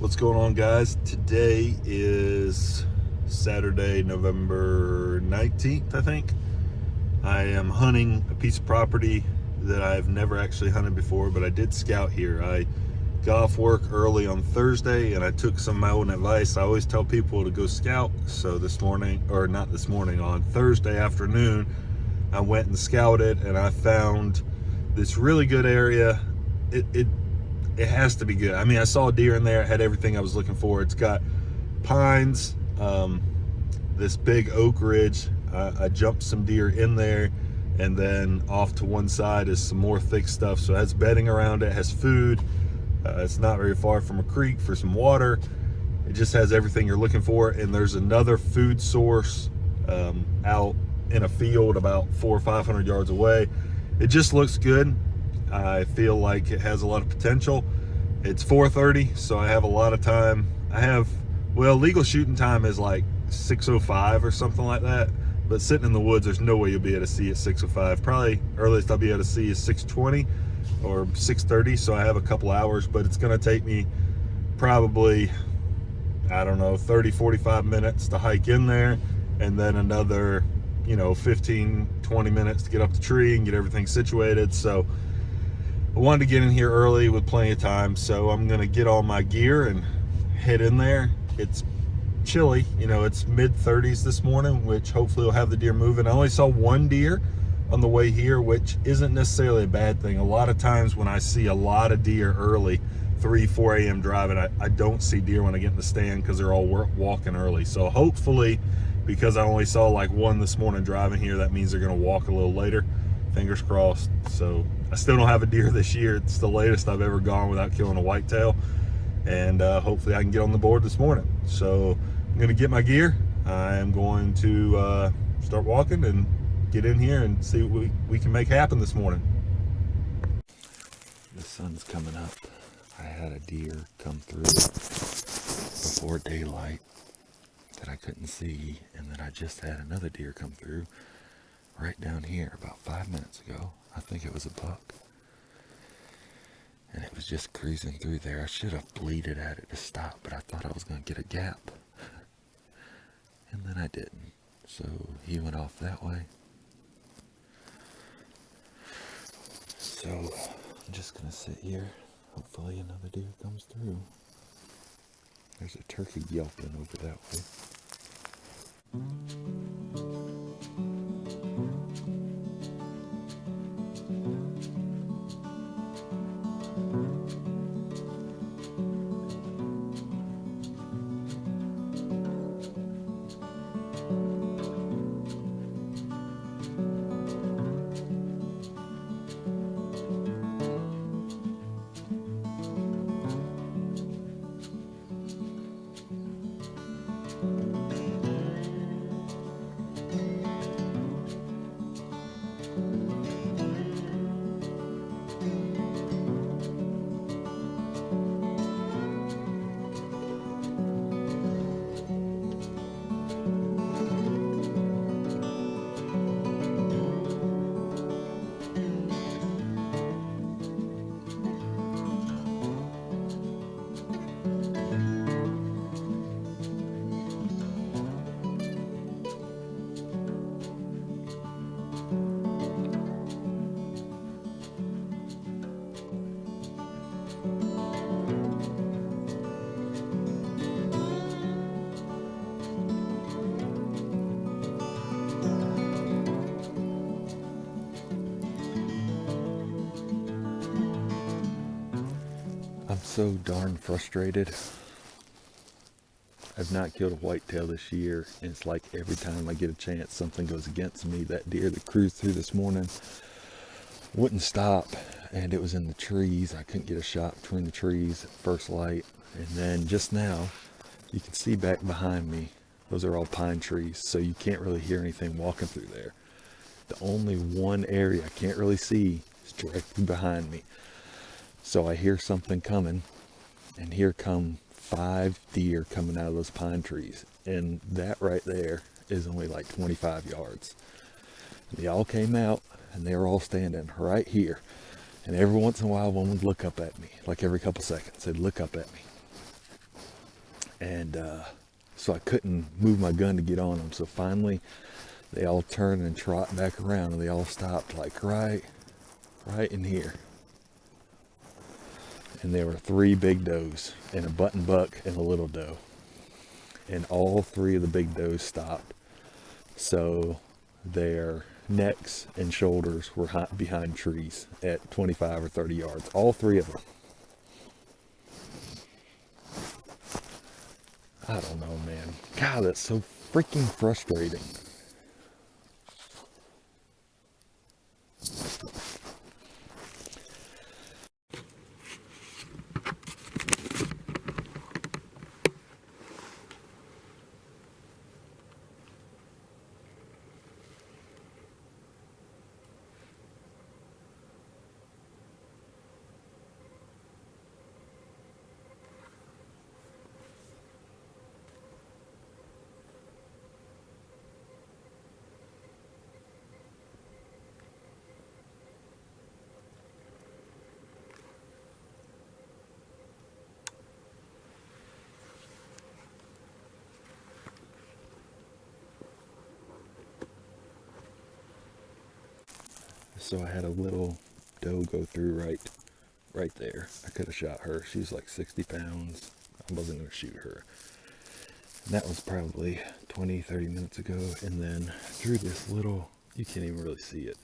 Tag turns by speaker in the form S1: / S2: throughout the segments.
S1: What's going on, guys? Today is Saturday, November 19th, I think. I am hunting a piece of property that I've never actually hunted before, but I did scout here. I got off work early on Thursday and I took some of my own advice. I always tell people to go scout. So this morning, or not this morning, on Thursday afternoon, I went and scouted and I found this really good area. It has to be good. I mean, I saw a deer in there. It had everything I was looking for. It's got pines, this big oak ridge. I jumped some deer in there, and then off to one side is some more thick stuff. So it has bedding around it, has food. It's not very far from a creek for some water. It just has everything you're looking for. And there's another food source out in a field about 400 or 500 yards away. It just looks good. I feel like it has a lot of potential. It's 4:30, so I have a lot of time. Legal shooting time is like 6:05 or something like that. But sitting in the woods, there's no way you'll be able to see at 6:05. Probably earliest I'll be able to see is 6:20 or 6:30. So I have a couple hours, but it's gonna take me probably, I don't know, 30, 45 minutes to hike in there, and then another, 15, 20 minutes to get up the tree and get everything situated. So I wanted to get in here early with plenty of time, so I'm gonna get all my gear and head in there. It's chilly, it's mid-30s this morning, which hopefully will have the deer moving. I only saw one deer on the way here, which isn't necessarily a bad thing. A lot of times when I see a lot of deer early, 3, 4 a.m. driving, I don't see deer when I get in the stand because they're all walking early. So hopefully, because I only saw like one this morning driving here, that means they're gonna walk a little later. Fingers crossed. So I still don't have a deer this year. It's the latest I've ever gone without killing a whitetail, and hopefully I can get on the board this morning. So I'm gonna get my gear. I am going to start walking and get in here and see what we can make happen this morning. The sun's coming up. I had a deer come through before daylight that I couldn't see, and then I just had another deer come through right down here about 5 minutes ago. I think it was a buck, and it was just cruising through there. I should have bleated at it to stop, but I thought I was going to get a gap, and then I didn't. So he went off that way. So I'm just going to sit here. Hopefully another deer comes through. There's a turkey yelping over that way. I'm so darn frustrated. I've not killed a whitetail this year, and it's like every time I get a chance, something goes against me. That deer that cruised through this morning wouldn't stop, and it was in the trees. I couldn't get a shot between the trees at first light. And then just now, you can see back behind me, those are all pine trees, so you can't really hear anything walking through there. The only one area I can't really see is directly behind me. So I hear something coming, and here come 5 deer coming out of those pine trees. And that right there is only like 25 yards. And they all came out, and they were all standing right here. And every once in a while, one would look up at me, like every couple seconds, they'd look up at me.
S2: And so I couldn't move my gun to get on them. So finally, they all turned and trot back around, and they all stopped like right in here. And there were 3 big does and a button buck and a little doe. And all 3 of the big does stopped. So their necks and shoulders were behind trees at 25 or 30 yards. All 3 of them. I don't know, man. God, that's so freaking frustrating. So I had a little doe go through right there. I could have shot her. She was like 60 pounds. I wasn't going to shoot her. And that was probably 20, 30 minutes ago. And then through this little, you can't even really see it,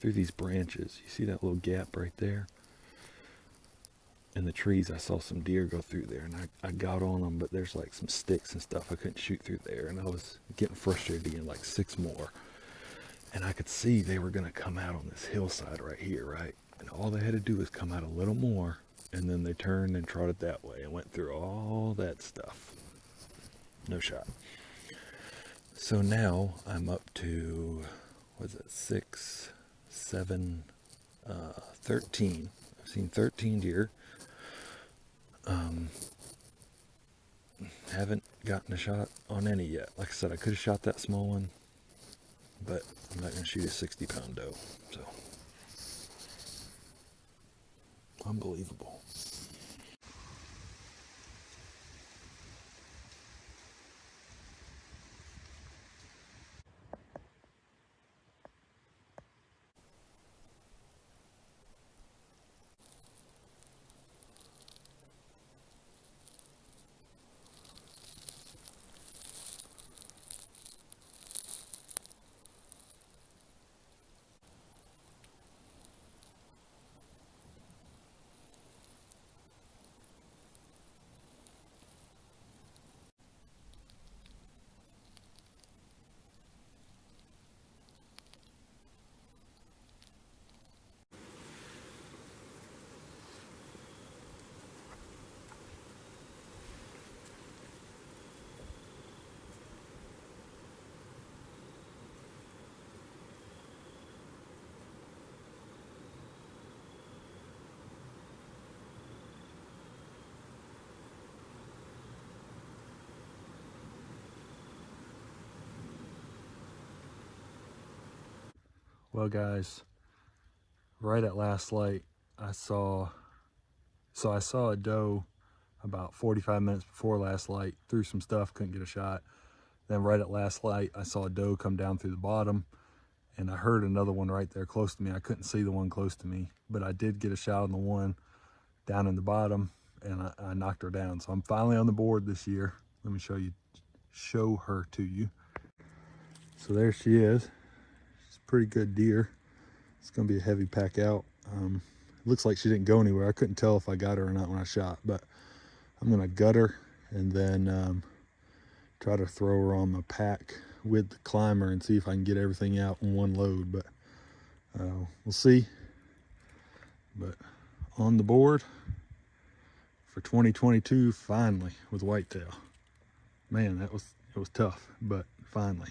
S2: through these branches, you see that little gap right there? In the trees, I saw some deer go through there, and I got on them, but there's like some sticks and stuff. I couldn't shoot through there, and I was getting frustrated again, like 6 more. And I could see they were going to come out on this hillside right here, right? And all they had to do was come out a little more, and then they turned and trotted that way and went through all that stuff. No shot. So now I'm up to, what is it, 6, 7, 13. I've seen 13 deer. Haven't gotten a shot on any yet. Like I said, I could have shot that small one, but I'm not going to shoot a 60-pound doe. So, unbelievable. Well, guys, right at last light, I saw a doe about 45 minutes before last light, threw some stuff, couldn't get a shot. Then right at last light, I saw a doe come down through the bottom, and I heard another one right there close to me. I couldn't see the one close to me, but I did get a shot on the one down in the bottom, and I knocked her down. So I'm finally on the board this year. Let me show her to you. So there she is. She's a pretty good deer. It's gonna be a heavy pack out. It looks like she didn't go anywhere. I couldn't tell if I got her or not when I shot, but I'm gonna gut her and then try to throw her on my pack with the climber and see if I can get everything out in one load, but we'll see. But on the board for 2022 finally with whitetail. Man, it was tough, but finally.